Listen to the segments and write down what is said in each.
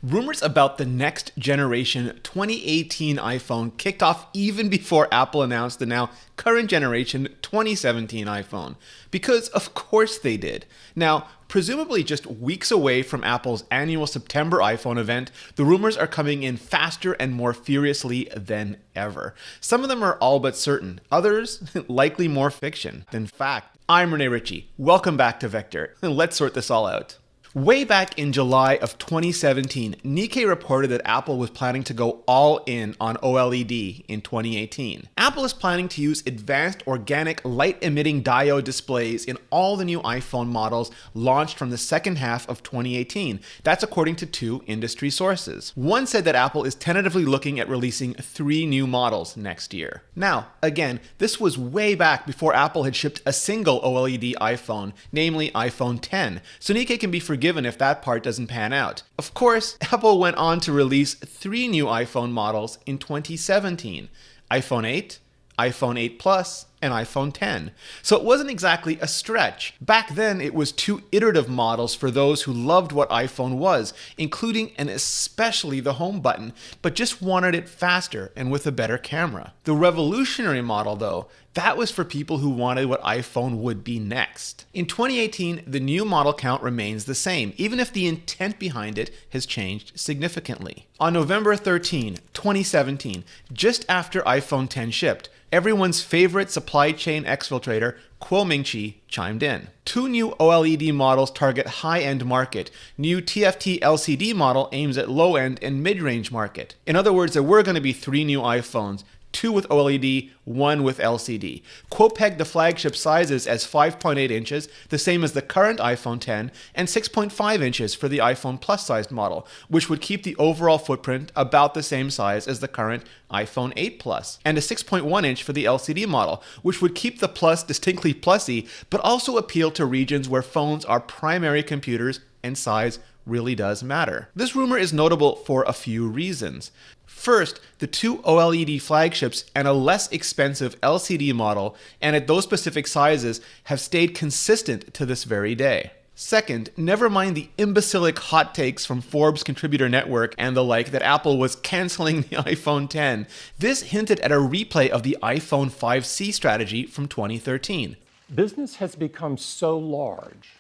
Rumors about the next generation 2018 iPhone kicked off even before Apple announced the now current generation 2017 iPhone. Because of course they did. Now, presumably just weeks away from Apple's annual September iPhone event, the rumors are coming in faster and more furiously than ever. Some of them are all but certain, others likely more fiction than fact. I'm Rene Ritchie. Welcome back to Vector. Let's sort this all out. Way back in July of 2017, Nikkei reported that Apple was planning to go all in on OLED in 2018. Apple is planning to use advanced organic light-emitting diode displays in all the new iPhone models launched from the second half of 2018. That's according to two industry sources. One said that Apple is tentatively looking at releasing 3 new models next year. Now, again, this was way back before Apple had shipped a single OLED iPhone, namely iPhone X, so Nikkei can be forgiven if that part doesn't pan out. Of course, Apple went on to release 3 new iPhone models in 2017, iPhone 8, iPhone 8 Plus, and iPhone X. So it wasn't exactly a stretch. Back then, it was 2 iterative models for those who loved what iPhone was, including and especially the home button, but just wanted it faster and with a better camera. The revolutionary model, though, that was for people who wanted what iPhone would be next. In 2018, the new model count remains the same, even if the intent behind it has changed significantly. On November 13, 2017, just after iPhone X shipped, everyone's favorite supply chain exfiltrator, Kuomingchi, chimed in. 2 new OLED models target high-end market. New TFT LCD model aims at low-end and mid-range market. In other words, there were going to be 3 new iPhones, 2 with OLED, 1 with LCD. Kuo pegged the flagship sizes as 5.8 inches, the same as the current iPhone X, and 6.5 inches for the iPhone Plus sized model, which would keep the overall footprint about the same size as the current iPhone 8 Plus, and a 6.1 inch for the LCD model, which would keep the Plus distinctly plusy, but also appeal to regions where phones are primary computers and size really does matter. This rumor is notable for a few reasons. First, the 2 OLED flagships and a less expensive LCD model, and at those specific sizes, have stayed consistent to this very day. Second, never mind the imbecilic hot takes from Forbes Contributor Network and the like that Apple was canceling the iPhone X. This hinted at a replay of the iPhone 5C strategy from 2013. Business has become so large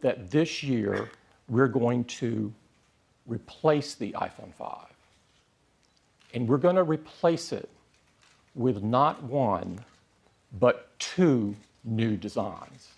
that this year we're going to replace the iPhone 5. And we're going to replace it with not 1, but 2 new designs.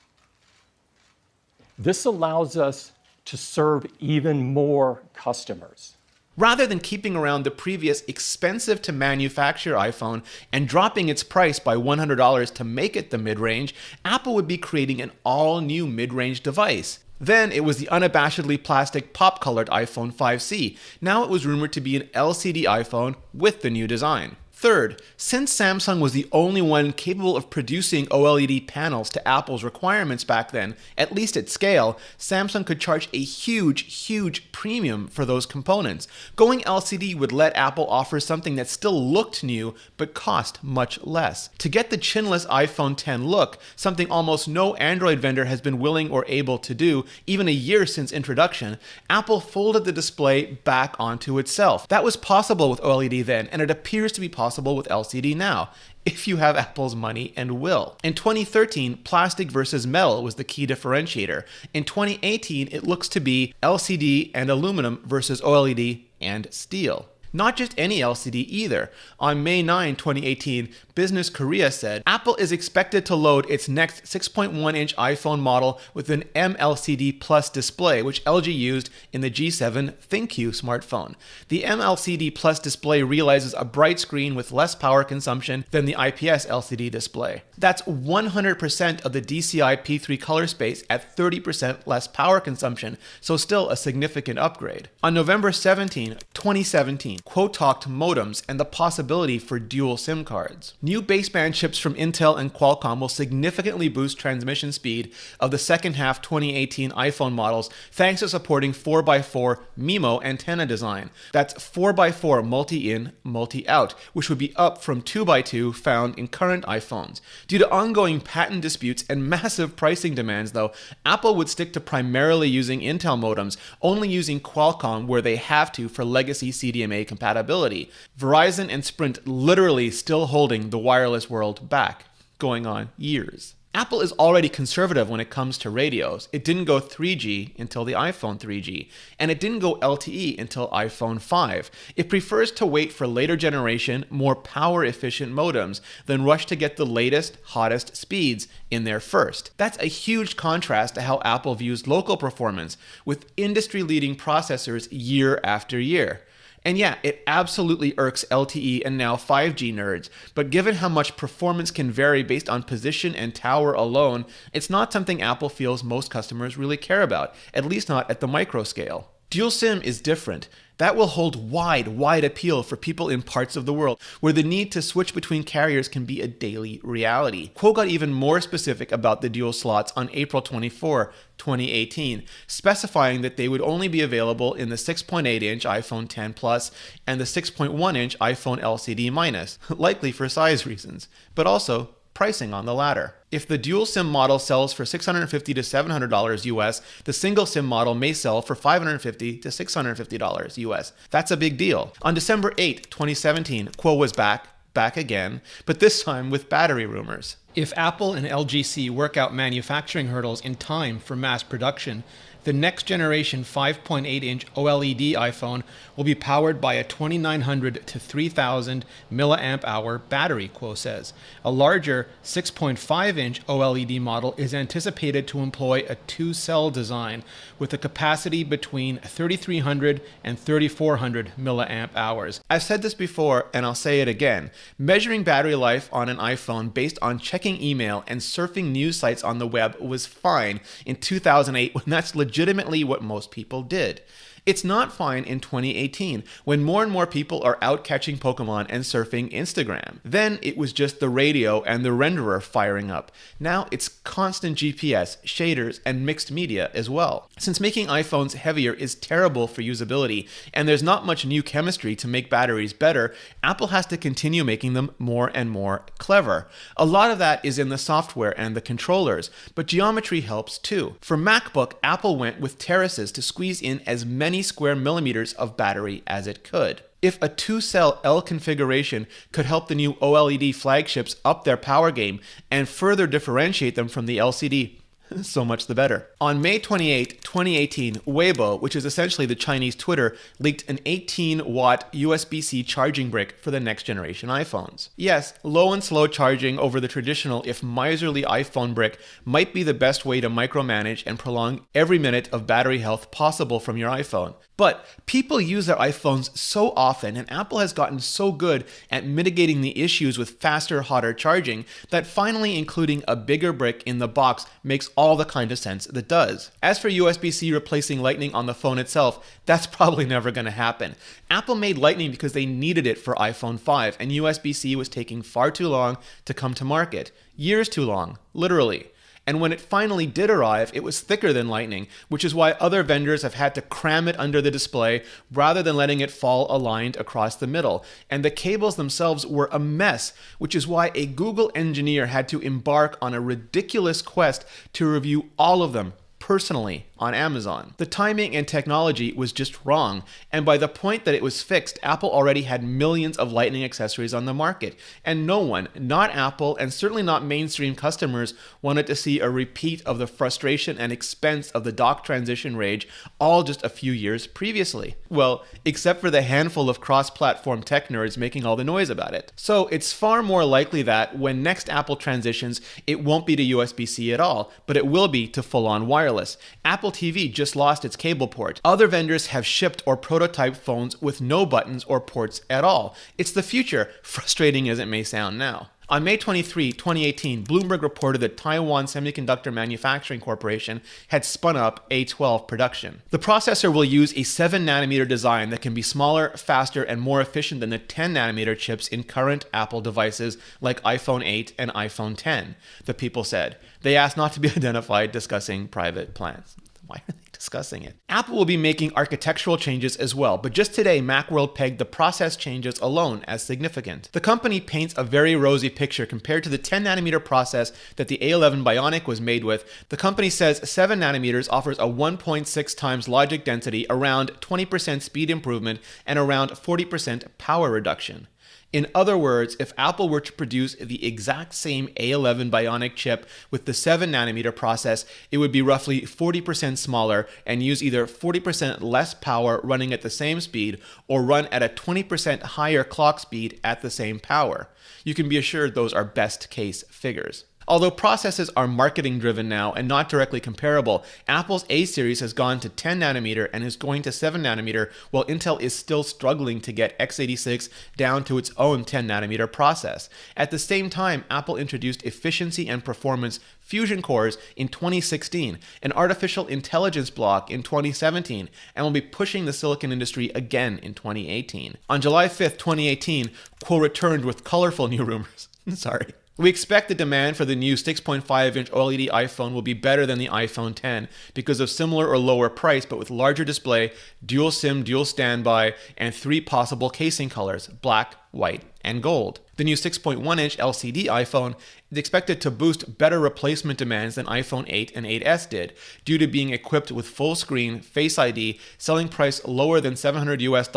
This allows us to serve even more customers. Rather than keeping around the previous expensive to manufacture iPhone and dropping its price by $100 to make it the mid-range, Apple would be creating an all-new mid-range device. Then it was the unabashedly plastic pop-colored iPhone 5C. Now it was rumored to be an LCD iPhone with the new design. Third, since Samsung was the only one capable of producing OLED panels to Apple's requirements back then, at least at scale, Samsung could charge a huge premium for those components. Going LCD would let Apple offer something that still looked new, but cost much less. To get the chinless iPhone X look, something almost no Android vendor has been willing or able to do, even a year since introduction, Apple folded the display back onto itself. That was possible with OLED then, and it appears to be possible with LCD now, if you have Apple's money and will. In 2013, plastic versus metal was the key differentiator. In 2018, it looks to be LCD and aluminum versus OLED and steel. Not just any LCD either. On May 9, 2018, Business Korea said, Apple is expected to load its next 6.1-inch iPhone model with an MLCD Plus display, which LG used in the G7 ThinQ smartphone. The MLCD Plus display realizes a bright screen with less power consumption than the IPS LCD display. That's 100% of the DCI P3 color space at 30% less power consumption, so still a significant upgrade. On November 17, 2017, Quote-talked modems, and the possibility for dual SIM cards. New baseband chips from Intel and Qualcomm will significantly boost transmission speed of the second half 2018 iPhone models thanks to supporting 4x4 MIMO antenna design. That's 4x4 multi-in, multi-out, which would be up from 2x2 found in current iPhones. Due to ongoing patent disputes and massive pricing demands, though, Apple would stick to primarily using Intel modems, only using Qualcomm where they have to for legacy CDMA compatibility. Verizon and Sprint literally still holding the wireless world back, going on years. Apple is already conservative when it comes to radios. It didn't go 3G until the iPhone 3G, and it didn't go LTE until iPhone 5. It prefers to wait for later generation, more power-efficient modems than rush to get the latest, hottest speeds in there first. That's a huge contrast to how Apple views local performance, with industry-leading processors year after year. And yeah, it absolutely irks LTE and now 5G nerds, but given how much performance can vary based on position and tower alone, it's not something Apple feels most customers really care about, at least not at the micro scale. Dual SIM is different. That will hold wide appeal for people in parts of the world where the need to switch between carriers can be a daily reality. Quo got even more specific about the dual slots on April 24, 2018, specifying that they would only be available in the 6.8-inch iPhone X Plus and the 6.1-inch iPhone LCD-, likely for size reasons, but also pricing on the latter. If the dual SIM model sells for $650 to $700 US, the single SIM model may sell for $550 to $650 US. That's a big deal. On December 8, 2017, Quo was back again, but this time with battery rumors. If Apple and LGC work out manufacturing hurdles in time for mass production, the next generation 5.8-inch OLED iPhone will be powered by a 2900 to 3000 milliamp hour battery, Quo says. A larger 6.5-inch OLED model is anticipated to employ a two-cell design with a capacity between 3300 and 3400 milliamp hours. I've said this before and I'll say it again. Measuring battery life on an iPhone based on checking email and surfing news sites on the web was fine in 2008 when that's legitimately what most people did. It's not fine in 2018 when more and more people are out catching Pokemon and surfing Instagram. Then it was just the radio and the renderer firing up. Now it's constant GPS, shaders, and mixed media as well. Since making iPhones heavier is terrible for usability and there's not much new chemistry to make batteries better, Apple has to continue making them more and more clever. A lot of that is in the software and the controllers, but geometry helps too. For MacBook, Apple went with terraces to squeeze in as many square millimeters of battery as it could. If a two-cell L configuration could help the new OLED flagships up their power game and further differentiate them from the LCD, so much the better. On May 28, 2018, Weibo, which is essentially the Chinese Twitter, leaked an 18-watt USB-C charging brick for the next generation iPhones. Yes, low and slow charging over the traditional, if miserly iPhone brick might be the best way to micromanage and prolong every minute of battery health possible from your iPhone. But people use their iPhones so often, and Apple has gotten so good at mitigating the issues with faster, hotter charging that finally including a bigger brick in the box makes all the kind of sense that does. As for USB-C replacing Lightning on the phone itself, that's probably never going to happen. Apple made Lightning because they needed it for iPhone 5, and USB-C was taking far too long to come to market. Years too long, literally. And when it finally did arrive, it was thicker than Lightning, which is why other vendors have had to cram it under the display rather than letting it fall aligned across the middle. And the cables themselves were a mess, which is why a Google engineer had to embark on a ridiculous quest to review all of them personally on Amazon. The timing and technology was just wrong, and by the point that it was fixed, Apple already had millions of Lightning accessories on the market, and no one, not Apple, and certainly not mainstream customers, wanted to see a repeat of the frustration and expense of the dock transition rage all just a few years previously. Well, except for the handful of cross-platform tech nerds making all the noise about it. So it's far more likely that when next Apple transitions, it won't be to USB-C at all, but it will be to full-on wireless. Apple TV just lost its cable port. Other vendors have shipped or prototyped phones with no buttons or ports at all. It's the future, frustrating as it may sound now. On May 23, 2018, Bloomberg reported that Taiwan Semiconductor Manufacturing Corporation had spun up A12 production. The processor will use a 7nm design that can be smaller, faster, and more efficient than the 10nm chips in current Apple devices like iPhone 8 and iPhone 10, the people said. They asked not to be identified discussing private plans. Why are they discussing it? Apple will be making architectural changes as well, but just today, Macworld pegged the process changes alone as significant. The company paints a very rosy picture compared to the 10nm process that the A11 Bionic was made with. The company says 7nm offers a 1.6 times logic density, around 20% speed improvement, and around 40% power reduction. In other words, if Apple were to produce the exact same A11 Bionic chip with the 7nm process, it would be roughly 40% smaller and use either 40% less power running at the same speed or run at a 20% higher clock speed at the same power. You can be assured those are best case figures. Although processes are marketing driven now and not directly comparable, Apple's A series has gone to 10nm and is going to 7nm, while Intel is still struggling to get x86 down to its own 10nm process. At the same time, Apple introduced efficiency and performance Fusion cores in 2016, an artificial intelligence block in 2017, and will be pushing the silicon industry again in 2018. On July 5th, 2018, Quo returned with colorful new rumors. Sorry. We expect the demand for the new 6.5-inch OLED iPhone will be better than the iPhone 10 because of similar or lower price, but with larger display, dual SIM, dual standby, and 3 possible casing colors: black, white, and gold. The new 6.1-inch LCD iPhone is expected to boost better replacement demands than iPhone 8 and 8S did, due to being equipped with full-screen Face ID, selling price lower than $700 US,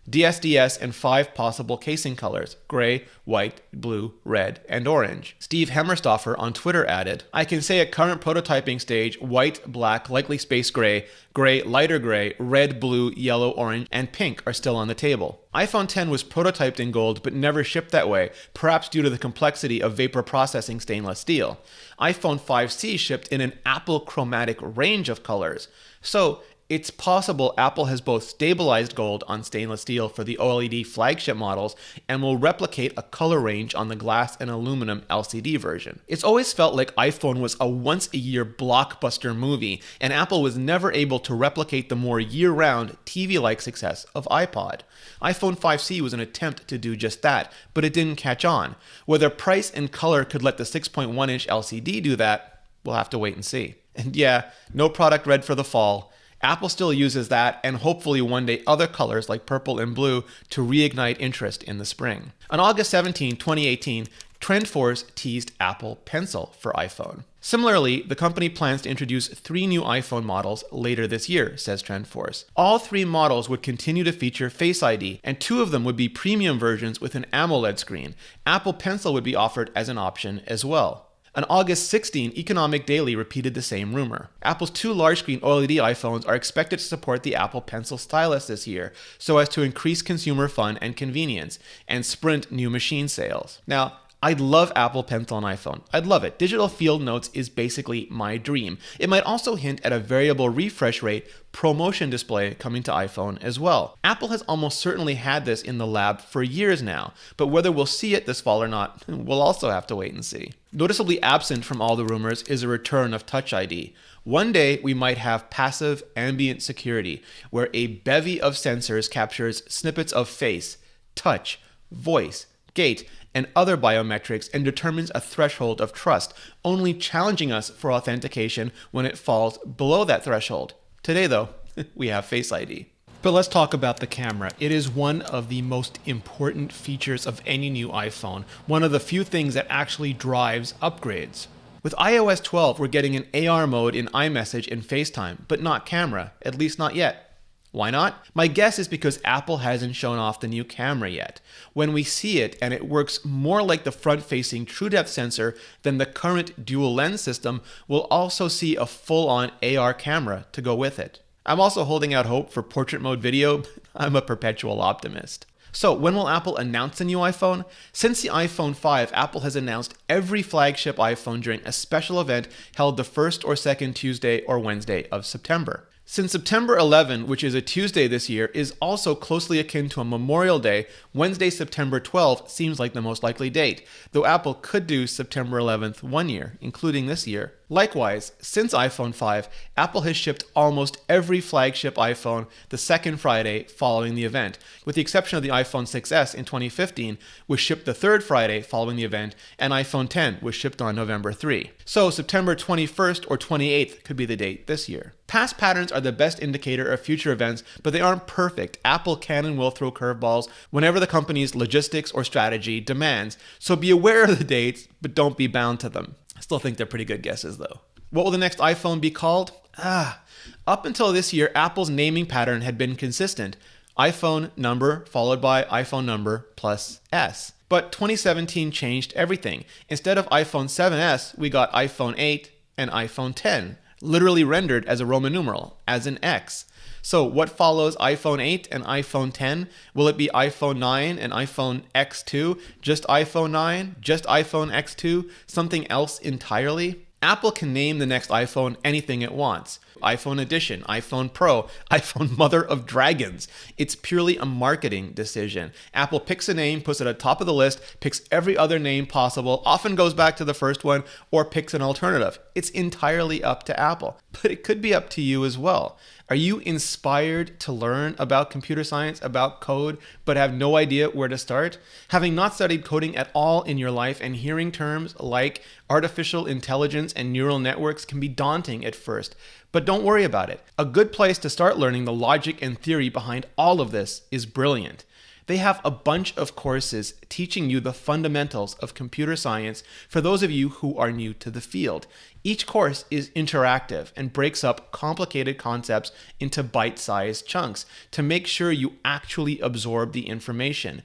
DSDS, and 5 possible casing colors: gray, white, blue, red, and orange. Steve Hemmerstoffer on Twitter added, "I can say at current prototyping stage, white, black, likely space gray, gray, lighter gray, red, blue, yellow, orange, and pink are still on the table." iPhone 10 was prototyped in gold but never shipped that way, perhaps due to the complexity of vapor processing stainless steel. iPhone 5C shipped in an Apple chromatic range of colors. So it's possible Apple has both stabilized gold on stainless steel for the OLED flagship models and will replicate a color range on the glass and aluminum LCD version. It's always felt like iPhone was a once-a-year blockbuster movie, and Apple was never able to replicate the more year-round TV-like success of iPod. iPhone 5C was an attempt to do just that, but it didn't catch on. Whether price and color could let the 6.1-inch LCD do that, we'll have to wait and see. And yeah, no product red for the fall. Apple still uses that, and hopefully one day other colors like purple and blue to reignite interest in the spring. On August 17, 2018, TrendForce teased Apple Pencil for iPhone. Similarly, the company plans to introduce 3 new iPhone models later this year, says TrendForce. All 3 models would continue to feature Face ID, and 2 of them would be premium versions with an AMOLED screen. Apple Pencil would be offered as an option as well. On August 16, Economic Daily repeated the same rumor. Apple's 2 large-screen OLED iPhones are expected to support the Apple Pencil stylus this year, so as to increase consumer fun and convenience, and sprint new machine sales. Now, I'd love Apple Pencil on iPhone. I'd love it. Digital Field Notes is basically my dream. It might also hint at a variable refresh rate ProMotion display coming to iPhone as well. Apple has almost certainly had this in the lab for years now, but whether we'll see it this fall or not, we'll also have to wait and see. Noticeably absent from all the rumors is a return of Touch ID. One day we might have passive ambient security, where a bevy of sensors captures snippets of face, touch, voice, gait, and other biometrics and determines a threshold of trust, only challenging us for authentication when it falls below that threshold. Today, though, we have Face ID. But let's talk about the camera. It is one of the most important features of any new iPhone, one of the few things that actually drives upgrades. With iOS 12, we're getting an AR mode in iMessage and FaceTime, but not camera, at least not yet. Why not? My guess is because Apple hasn't shown off the new camera yet. When we see it and it works more like the front-facing TrueDepth sensor than the current dual lens system, we'll also see a full-on AR camera to go with it. I'm also holding out hope for portrait mode video. I'm a perpetual optimist. So when will Apple announce the new iPhone? Since the iPhone 5, Apple has announced every flagship iPhone during a special event held the first or second Tuesday or Wednesday of September. Since September 11, which is a Tuesday this year, is also closely akin to a Memorial Day, Wednesday, September 12th seems like the most likely date, though Apple could do September 11th one year, including this year. Likewise, since iPhone 5, Apple has shipped almost every flagship iPhone the second Friday following the event, with the exception of the iPhone 6s in 2015, was shipped the third Friday following the event, and iPhone 10 was shipped on November 3. So September 21st or 28th could be the date this year. Past patterns are the best indicator of future events, but they aren't perfect. Apple can and will throw curveballs whenever the company's logistics or strategy demands, so be aware of the dates, but don't be bound to them. I still think they're pretty good guesses though. What will the next iPhone be called? Up until this year, Apple's naming pattern had been consistent. iPhone number followed by iPhone number plus S. But 2017 changed everything. Instead of iPhone 7S, we got iPhone 8 and iPhone 10, literally rendered as a Roman numeral, as an X. So what follows iPhone 8 and iPhone 10? Will it be iPhone 9 and iPhone X2? Just iPhone 9? Just iPhone X2? Something else entirely? Apple can name the next iPhone anything it wants. iPhone Edition, iPhone Pro, iPhone Mother of Dragons. It's purely a marketing decision. Apple picks a name, puts it at the top of the list, picks every other name possible, often goes back to the first one, or picks an alternative. It's entirely up to Apple. But it could be up to you as well. Are you inspired to learn about computer science, about code, but have no idea where to start? Having not studied coding at all in your life and hearing terms like artificial intelligence and neural networks can be daunting at first, but don't worry about it. A good place to start learning the logic and theory behind all of this is Brilliant. They have a bunch of courses teaching you the fundamentals of computer science for those of you who are new to the field. Each course is interactive and breaks up complicated concepts into bite-sized chunks to make sure you actually absorb the information.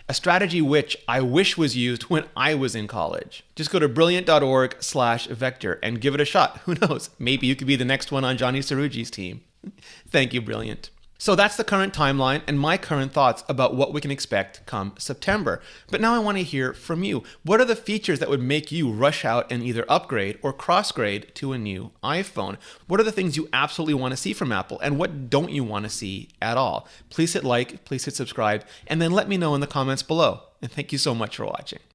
A strategy which I wish was used when I was in college. Just go to brilliant.org/vector and give it a shot. Who knows? Maybe you could be the next one on Johnny Cerrugi's team. Thank you, Brilliant. So that's the current timeline and my current thoughts about what we can expect come September. But now I want to hear from you. What are the features that would make you rush out and either upgrade or cross-grade to a new iPhone? What are the things you absolutely want to see from Apple and what don't you want to see at all? Please hit like, please hit subscribe, and then let me know in the comments below. And thank you so much for watching.